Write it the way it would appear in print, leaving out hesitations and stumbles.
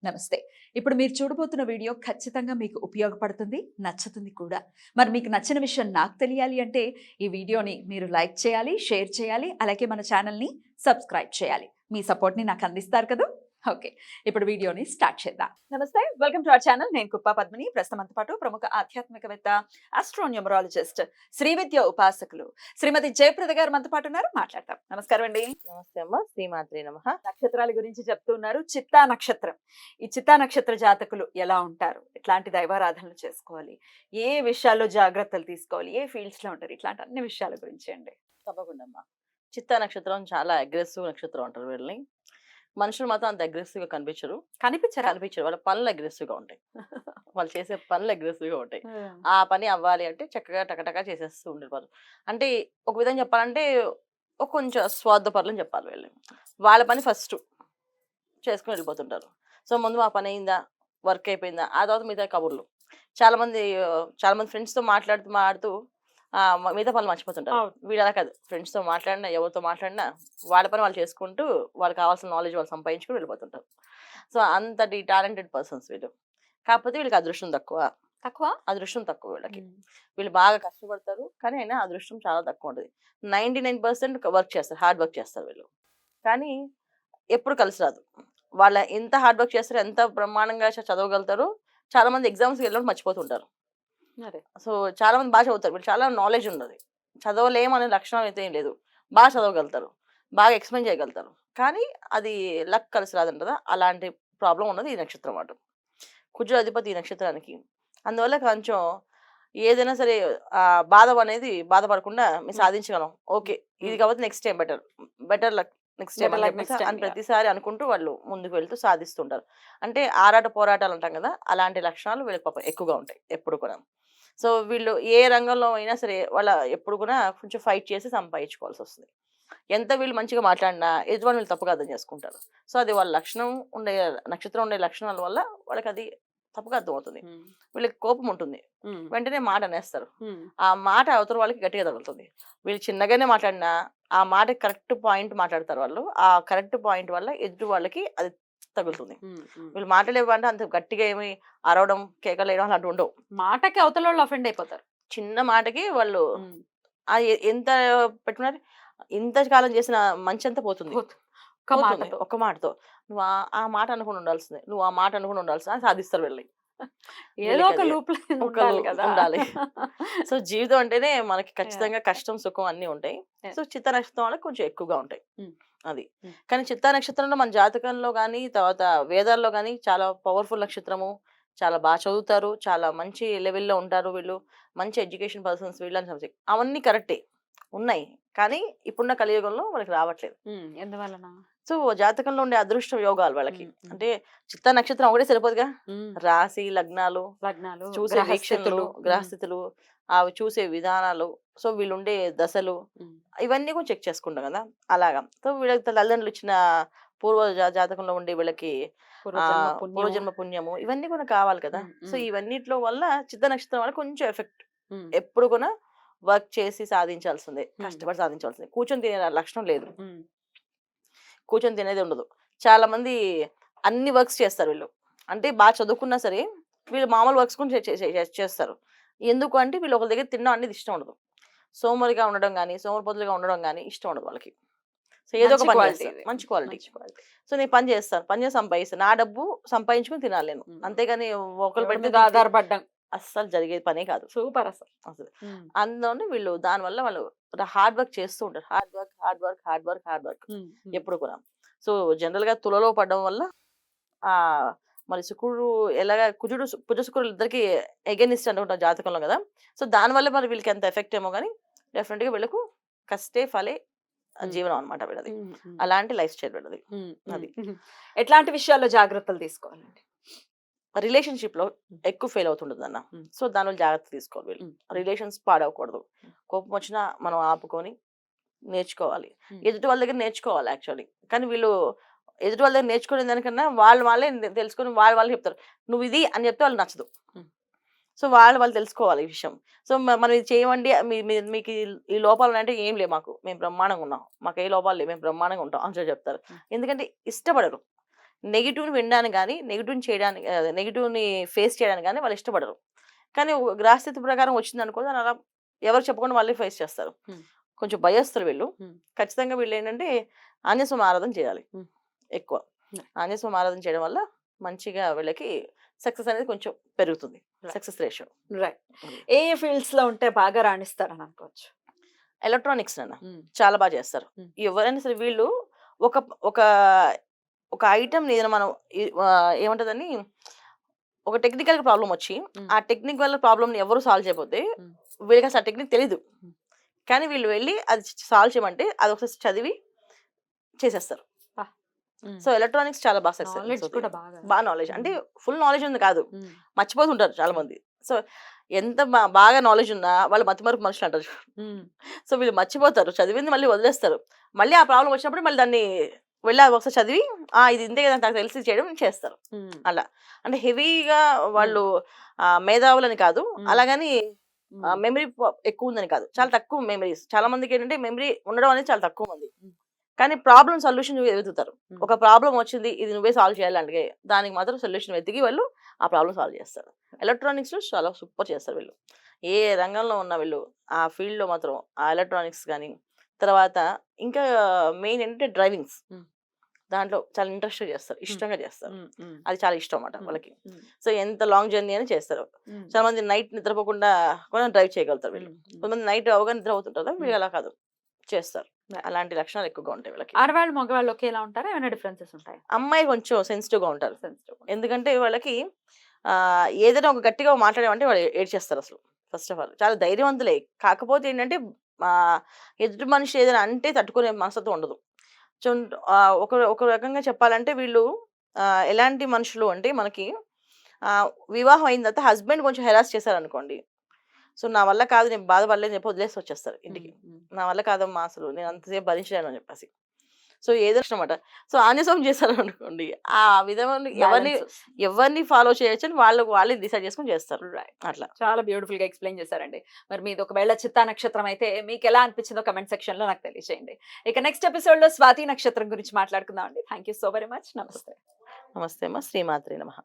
నమస్తే. ఇప్పుడు మీరు చూడబోతున్న వీడియో ఖచ్చితంగా మీకు ఉపయోగపడుతుంది, నచ్చుతుంది కూడా. మరి మీకు నచ్చిన విషయం నాకు తెలియాలి అంటే ఈ వీడియోని మీరు లైక్ చేయాలి, షేర్ చేయాలి, అలాగే మన ఛానల్‌ని సబ్స్క్రైబ్ చేయాలి. మీ సపోర్ట్‌ని నాకు అందిస్తారు కదూ! ఓకే. ఇప్పుడు వీడియోని స్టార్ట్ చేద్దాం. నమస్తే. Welcome to our channel. నేను కుప్పా పద్మిని. ప్రస్తుతం మనతో పాటు ప్రముఖ ఆధ్యాత్మికవేత్త, ఆస్ట్రోన్యూమరాలజిస్ట్, శ్రీవిద్య ఉపాసకులు శ్రీమతి జయప్రద గారు మనతో పాటు ఉన్నారు. మాట్లాడతాం. నమస్కారం అండి. నమస్తే అమ్మ. శ్రీమాత్రే నమః. నక్షత్రాల గురించి చెప్తున్నారు. చిత్తా నక్షత్రం. ఈ చిత్తా నక్షత్ర జాతకులు ఎలా ఉంటారు? ఎట్లాంటి దైవారాధనలు చేసుకోవాలి? ఏ విషయాల్లో జాగ్రత్తలు తీసుకోవాలి? ఏ ఫీల్డ్స్ లో ఉంటారు? ఇట్లాంటి అన్ని విషయాల గురించి అండి. తప్పకుండా అమ్మ. చిత్తా నక్షత్రం చాలా అగ్రెసివ్ నక్షత్రం అంటారు వీళ్ళని. మనుషులు మాత్రం అంత అగ్రెసివ్ గా కనిపించరు. కనిపించరా? కనిపించరు. వాళ్ళ పనులు అగ్రెసివ్ గా ఉంటాయి. వాళ్ళు చేసే పనులు అగ్రెసివ్ గా ఉంటాయి. ఆ పని అవ్వాలి అంటే చక్కగా టకటకా చేసేస్తూ ఉండేవారు. అంటే ఒక విధంగా చెప్పాలంటే ఒక కొంచెం స్వార్థపరులని చెప్పాలి వీళ్ళు. వాళ్ళ పని ఫస్ట్ చేసుకుని వెళ్ళిపోతుంటారు. సో ముందు మా పని అయిందా, వర్క్ అయిపోయిందా, ఆ తర్వాత మిగతా కబుర్లు. చాలా మంది ఫ్రెండ్స్ తో మాట్లాడుతూ మిగతా పనులు మర్చిపోతుంటారు. అవును. వీడు అలా కాదు. ఫ్రెండ్స్ తో మాట్లాడినా, ఎవరితో మాట్లాడినా వాళ్ళ పని వాళ్ళు చేసుకుంటూ వాళ్ళకి కావాల్సిన నాలెడ్జ్ వాళ్ళు సంపాదించుకుని వెళ్ళిపోతుంటారు. సో అంతటి టాలెంటెడ్ పర్సన్స్ వీళ్ళు. కాకపోతే వీళ్ళకి అదృష్టం తక్కువ. తక్కువ? అదృష్టం తక్కువ వీళ్ళకి. వీళ్ళు బాగా కష్టపడతారు. కానీ అయినా అదృష్టం చాలా తక్కువ ఉంటది. 99% వర్క్ చేస్తారు. హార్డ్ వర్క్ చేస్తారు వీళ్ళు. కానీ ఎప్పుడు కలిసి రాదు. వాళ్ళ ఎంత హార్డ్ వర్క్ చేస్తారో, ఎంత బ్రహ్మాండంగా చదవగలుగుతారో చాలా మంది ఎగ్జామ్స్‌కి వెళ్ళినప్పుడు మర్చిపోతుంటారు. అరే. సో చాలా మంది బాగా చదువుతారు. వీళ్ళు చాలా నాలెడ్జ్ ఉన్నది. చదవలేమనే లక్షణం అయితే ఏం లేదు. బాగా చదవగలుగుతారు. బాగా ఎక్స్‌ప్లెయిన్ చేయగలుగుతారు. కానీ అది లక్ కలిసి రాదంటారా? అలాంటి ప్రాబ్లమ్ ఉన్నది ఈ నక్షత్రం అటు. కుజుడు అధిపతి ఈ నక్షత్రానికి. అందువల్ల కొంచెం ఏదైనా సరే బాధపడకుండా మేము సాధించగలం. ఓకే. ఇది కాకపోతే next time better luck next time Better అని luck చెప్పేసి next time, అని ప్రతిసారి అనుకుంటూ వాళ్ళు ముందుకు వెళ్తూ సాధిస్తుంటారు. అంటే ఆరాట పోరాటాలు అంటాం కదా! అలాంటి లక్షణాలు వీళ్ళకి పాపం ఎక్కువగా ఉంటాయి ఎప్పుడు కూడా. సో వీళ్ళు ఏ రంగంలో అయినా సరే ఎప్పుడు కూడా కొంచెం ఫైట్ చేసి సంపాదించుకోవాల్సొస్తుంది. ఎంత వీళ్ళు మంచిగా మాట్లాడినా ఎదుటివాడిని వీళ్ళు తప్పుగా అర్థం చేసుకుంటారు. సో అది వాళ్ళ లక్షణం ఉండే నక్షత్రం ఉండే లక్షణాల వల్ల వాళ్ళకది తప్పుగా అర్థమవుతుంది. వీళ్ళకి కోపం ఉంటుంది. వెంటనే మాట అనేస్తారు. ఆ మాట అవతల వాళ్ళకి గట్టిగా తగులుతుంది. వీళ్ళు చిన్నగానే మాట్లాడినా ఆ మాట కరెక్ట్ పాయింట్ మాట్లాడతారు వాళ్ళు. ఆ కరెక్ట్ పాయింట్ వల్ల ఎదుటి వాళ్ళకి అది తగులుతుంది. వీళ్ళు మాట్లాడేవంటే అంత గట్టిగా ఏమి అరవడం, కేకలేయడం అలాంటివి ఉండవు. మాటకి అవతల వాళ్ళు అఫెండ్ అయిపోతారు. చిన్న మాటకి వాళ్ళు ఎంత పెట్టుకున్నారు, ఇంత కాలం చేసిన మంచంతా పోతుంది. ఒక్క పోతుంది మాటతో. ఒక్క మాటతో. నువ్వు ఆ మాట అనుకుని ఉండాల్సిందే. నువ్వు ఆ మాట అనుకుని ఉండాల్సిందే అని సాధిస్తారు వీళ్ళని. ఏదో ఒక వీళ్ళకది లూప్ ఒక ఉండాలి కదా! ఉండాలి. సో జీవితం అంటేనే మనకి ఖచ్చితంగా కష్టం, సుఖం అన్నీ ఉంటాయి. Yeah. సో చిత్తా నక్షత్రం వాళ్ళకి కొంచెం ఎక్కువగా ఉంటాయి. Mm. అది. Mm. కానీ చిత్తా నక్షత్రంలో మన జాతకంలో గాని, తర్వాత వేదాల్లో గాని చాలా పవర్‌ఫుల్ నక్షత్రము. చాలా చదువుతారు. చాలా మంచి లెవెల్‌లో ఉంటారు వీళ్ళు. మంచి ఎడ్యుకేషన్ పర్సన్స్ వీళ్ళని సబ్జెక్ట్. అవన్నీ కరెక్టే. ఉన్నాయి. కానీ ఇప్పుడున్న కలియుగంలో వాళ్ళకి రావట్లేదు. ఎందువలన? సో జాతకంలో ఉండే అదృష్టం యోగాలు వాళ్ళకి. Mm. అంటే చిత్తా నక్షత్రం ఒకటే సరిపోదుగా. Mm. రాశి, లగ్నాలు, లగ్నాలు, చూసే గ్రహస్థితులు. వీక్షణలు, గ్రహస్థితులు, అవి చూసే విధానాలు, సో వీళ్ళుండే దశలు, ఇవన్నీ కూడా చెక్ చేసుకుంటాం కదా! అలాగా. సో వీళ్ళకి తల్లిదండ్రులు ఇచ్చిన పూర్వ జాతకంలో ఉండే వీళ్ళకి పూర్వజన్మ పుణ్యము ఇవన్నీ కూడా కావాలి కదా! సో ఇవన్నిట్లో వల్ల చిత్త నక్షత్రం వల్ల కొంచెం ఎఫెక్ట్. ఎప్పుడు కూడా వర్క్ చేసి సాధించాల్సిందే. కష్టపడి సాధించాల్సిందే. కూర్చొని తినే లక్షణం లేదు. కూర్చొని తినేది ఉండదు. చాలా మంది అన్ని వర్క్స్ చేస్తారు వీళ్ళు. అంటే బాగా చదువుకున్నా సరే వీళ్ళు మామూలు వర్క్స్ కూడా చేస్తారు. ఎందుకు అంటే వీళ్ళు ఒకరి దగ్గర తినడం అనేది ఇష్టం ఉండదు. సోమరిగా ఉండడం గానీ, సోమరిపోతులుగా ఉండడం గానీ ఇష్టం ఉండదు వాళ్ళకి. సో ఏదో ఒక పని చేస్తారు. మంచి క్వాలిటీ. సో నేను పని చేస్తాను. పని చేసి సంపాదిస్తాను. నా డబ్బు సంపాదించుకొని తినాలి నేను. అంతేగాని ఒకళ్ళు పెడితే ఆధారపడ్డం అస్సలు జరిగే పనే కాదు. సూపర్ అసలు. అందులోనే వీళ్ళు దానివల్ల వాళ్ళు హార్డ్ వర్క్ చేస్తూ ఉంటారు. హార్డ్ వర్క్ ఎప్పుడు కూడా. సో జనరల్ గా తులలో పడడం వల్ల మరి శుక్రుడు ఎలాగా కుజ శుక్రులు ఇద్దరికి ఎగెనిస్ట్ అనుకుంటాం జాతకంలో కదా. సో దానివల్ల మరి వీళ్ళకి ఎంత ఎఫెక్ట్ ఏమో కానీ డెఫినెట్ గా వీళ్ళకు కష్టే ఫలే జీవనం అనమాట వీళ్ళది. అలాంటి లైఫ్ స్టైల్ వీళ్ళది. అది ఎట్లాంటి విషయాల్లో జాగ్రత్తలు తీసుకోవాలండి? రిలేషన్షిప్ లో ఎక్కువ ఫెయిల్ అవుతుంటుంది అన్న. సో దానివల్ల జాగ్రత్త తీసుకోవాలి వీళ్ళు. రిలేషన్స్ పాడవకూడదు. కోపం వచ్చినా మనం ఆపుకొని నేర్చుకోవాలి. ఎదుటి వాళ్ళ దగ్గర నేర్చుకోవాలి యాక్చువల్లీ. కానీ వీళ్ళు ఎదుటి వాళ్ళ దగ్గర నేర్చుకునే దానికన్నా వాళ్ళే తెలుసుకొని వాళ్ళు చెప్తారు. నువ్వు ఇది అని చెప్తే వాళ్ళు నచ్చదు. సో వాళ్ళు తెలుసుకోవాలి ఈ విషయం. సో మనం ఇది చేయమండి, మీకు ఈ లోపాలు ఉన్నాయంటే ఏం లేవు మాకు, మేము బ్రహ్మాండంగా ఉన్నాం, మాకు ఏ లోపాలు లేవు, మేము బ్రహ్మాండంగా ఉంటాం అని చెప్తారు. ఎందుకంటే ఇష్టపడరు. నెగిటివ్ని వినడానికి కానీ నెగిటివ్ని చేయడానికి నెగిటివ్ని ఫేస్ చేయడానికి కానీ వాళ్ళు ఇష్టపడరు. కానీ గ్రహస్థితి ప్రకారం వచ్చింది అనుకో దాన్ని అలా ఎవరు చెప్పకుండా వాళ్ళే ఫేస్ చేస్తారు. కొంచెం భయస్తులు వీళ్ళు. ఖచ్చితంగా వీళ్ళు ఏంటంటే ఆంజనేయ స్వామి ఆరాధన చేయాలి ఎక్కువ. ఆంజనేయ స్వామి ఆరాధన చేయడం వల్ల మంచిగా వీళ్ళకి సక్సెస్ అనేది కొంచెం పెరుగుతుంది, సక్సెస్ రేషియో. రైట్. ఏ ఫీల్డ్స్ లో ఉంటే బాగా రాణిస్తారని అనుకోవచ్చు? ఎలక్ట్రానిక్స్ నాన్న చాలా బాగా చేస్తారు. ఎవరైనా సరే వీళ్ళు ఒక ఒక ఒక ఐటమ్ ఏదైనా మనం ఏమంటదని ఒక టెక్నికల్ ప్రాబ్లం వచ్చి ఆ టెక్నికల్ ప్రాబ్లమ్ని ఎవరు సాల్వ్ చేయకపోతే వీళ్ళకి అసలు ఆ టెక్నిక్ తెలీదు. కానీ వీళ్ళు వెళ్ళి అది సాల్వ్ చేయమంటే అది ఒకసారి చదివి చేసేస్తారు. సో ఎలక్ట్రానిక్స్ చాలా బాగా సక్సెస్, బాగా నాలెడ్జ్ అంటే ఫుల్ నాలెడ్జ్ ఉంది కాదు, మర్చిపోతుంటారు చాలా మంది. సో ఎంత బాగా నాలెడ్జ్ ఉన్నా వాళ్ళు మతిమరుపు మనుషులు అంటారు. సో వీళ్ళు మర్చిపోతారు, చదివింది మళ్ళీ వదిలేస్తారు. మళ్ళీ ఆ ప్రాబ్లం వచ్చినప్పుడు మళ్ళీ దాన్ని వెళ్ళి ఒకసారి చదివి ఇది ఇంతే కదా నాకు తెలిసి చేయడం చేస్తారు. అలా అంటే హెవీగా వాళ్ళు మేధావులని కాదు, అలాగని మెమరీ ఎక్కువ ఉందని కాదు, చాలా తక్కువ మెమరీస్. చాలా మందికి ఏంటంటే మెమరీ ఉండడం అనేది చాలా తక్కువ మంది. కానీ ప్రాబ్లం సొల్యూషన్ వెతుకుతారు. ఒక ప్రాబ్లం వచ్చింది, ఇది నువ్వే సాల్వ్ చేయాలంటే దానికి మాత్రం సొల్యూషన్ వెతికి వాళ్ళు ఆ ప్రాబ్లం సాల్వ్ చేస్తారు. ఎలక్ట్రానిక్స్లో చాలా సూపర్ చేస్తారు వీళ్ళు. ఏ రంగంలో ఉన్న వీళ్ళు ఆ ఫీల్డ్లో మాత్రం ఆ ఎలక్ట్రానిక్స్ కానీ. తర్వాత ఇంకా మెయిన్ ఏంటంటే డ్రైవింగ్స్, దాంట్లో చాలా ఇంట్రెస్ట్గా చేస్తారు, ఇష్టంగా చేస్తారు. అది చాలా ఇష్టం అన్నమాట వాళ్ళకి. సో ఎంత లాంగ్ జర్నీ అని చేస్తారు. చాలా మంది నైట్ నిద్రపోకుండా కూడా డ్రైవ్ చేయగలుగుతారు వీళ్ళు. కొంతమంది నైట్ అవగానే నిద్ర అవుతుంటారు, వీళ్ళు అలా కాదు, చేస్తారు. అలాంటి లక్షణాలు ఎక్కువగా ఉంటాయి వీళ్ళకి. ఆడవాళ్ళు మగవాళ్ళు ఒకేలా ఉంటారా, ఏమైనా డిఫరెన్సెస్ ఉంటాయి? అమ్మాయి కొంచెం సెన్సిటివ్గా ఉంటారు. ఎందుకంటే వాళ్ళకి ఏదైనా ఒక గట్టిగా మాట్లాడామంటే వాళ్ళు ఏడ్చేస్తారు అసలు. ఫస్ట్ ఆఫ్ ఆల్ చాలా ధైర్యవంతులే, కాకపోతే ఏంటంటే ఎదుటి మనిషి ఏదైనా అంటే తట్టుకునే మనస్తత్వం ఉండదు. సో ఒక రకంగా చెప్పాలంటే వీళ్ళు ఎలాంటి మనుషులు అంటే మనకి వివాహం అయిన తర్వాత హస్బెండ్ కొంచెం హెరాస్ చేశారనుకోండి, సో నా వల్ల కాదు, నేను బాధపడలేదని చెప్పి వదిలేసి వచ్చేస్తారు ఇంటికి. నా వల్ల కాదమ్మా అసలు నేను అంతసేపు భరించలేను అని చెప్పేసి. సో ఏదో అనమాట. సో ఆంజనేయ స్వామి చేశారు అనుకోండి, ఆ విధంగా ఎవరిని ఫాలో చేయొచ్చు అని వాళ్ళే డిసైడ్ చేసుకుని చేస్తారు. అట్లా చాలా బ్యూటిఫుల్ గా ఎక్స్ప్లెయిన్ చేశారండి. మరి మీది ఒకవేళ చిత్తా నక్షత్రం అయితే మీకు ఎలా అనిపించిందో కమెంట్ సెక్షన్ లో నాకు తెలియజేయండి. ఇక నెక్స్ట్ ఎపిసోడ్ లో స్వాతి నక్షత్రం గురించి మాట్లాడుకుందాం అండి. Thank you so very much. నమస్తే. నమస్తే అమ్మ. శ్రీమాత్రే నమః.